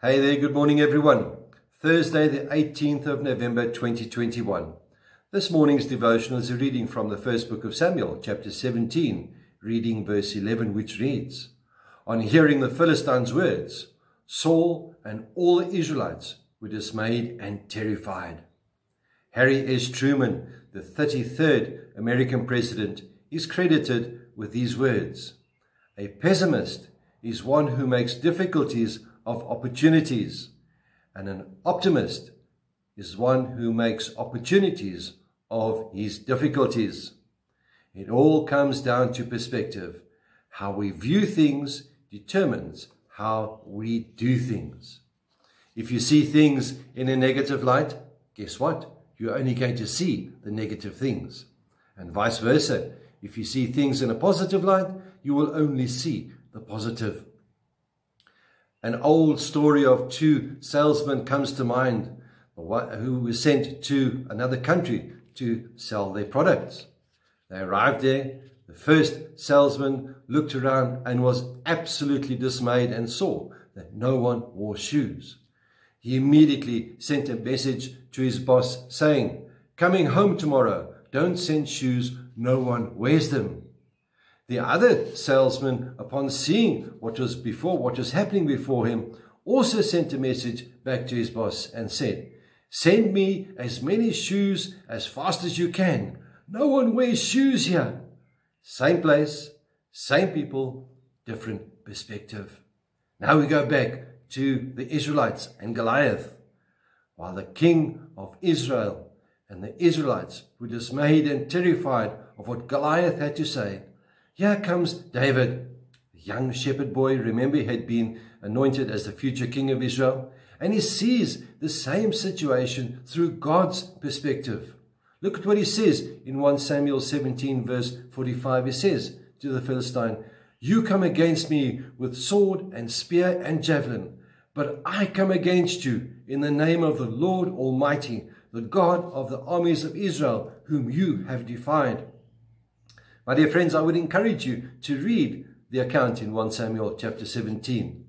Hey there, good morning everyone. Thursday the 18th of November 2021. This morning's devotional is a reading from the first book of Samuel, chapter 17, reading verse 11, which reads, On hearing the Philistines' words, Saul and all the Israelites were dismayed and terrified. Harry S. Truman, the 33rd American president, is credited with these words. A pessimist is one who makes difficulties of opportunities, and an optimist is one who makes opportunities of his difficulties. It all comes down to perspective. How we view things determines how we do things. If you see things in a negative light, guess what? You're only going to see the negative things. And vice versa. If you see things in a positive light, you will only see the positive. An old story of two salesmen comes to mind who were sent to another country to sell their products. They arrived there. The first salesman looked around and was absolutely dismayed and saw that no one wore shoes. He immediately sent a message to his boss saying, "Coming home tomorrow, don't send shoes, no one wears them." The other salesman, upon seeing what was happening before him, also sent a message back to his boss and said, "Send me as many shoes as fast as you can. No one wears shoes here." Same place, same people, different perspective. Now we go back to the Israelites and Goliath. While the king of Israel and the Israelites were dismayed and terrified of what Goliath had to say, here comes David, the young shepherd boy. Remember, he had been anointed as the future king of Israel. And he sees the same situation through God's perspective. Look at what he says in 1 Samuel 17 verse 45. He says to the Philistine, "You come against me with sword and spear and javelin, but I come against you in the name of the Lord Almighty, the God of the armies of Israel, whom you have defied." My dear friends, I would encourage you to read the account in 1 Samuel chapter 17.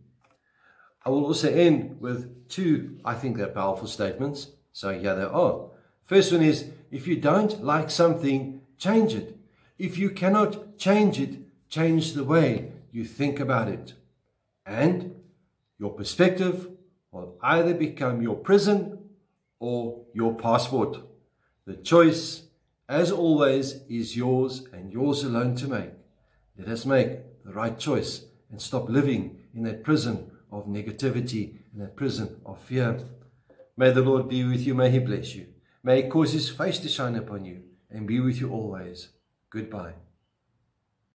I will also end with two, I think they're powerful statements. So here they are. First one is, if you don't like something, change it. If you cannot change it, change the way you think about it. And your perspective will either become your prison or your passport. The choice, as always, is yours and yours alone to make. Let us make the right choice and stop living in that prison of negativity, in that prison of fear. May the Lord be with you. May he bless you. May he cause his face to shine upon you and be with you always. Goodbye.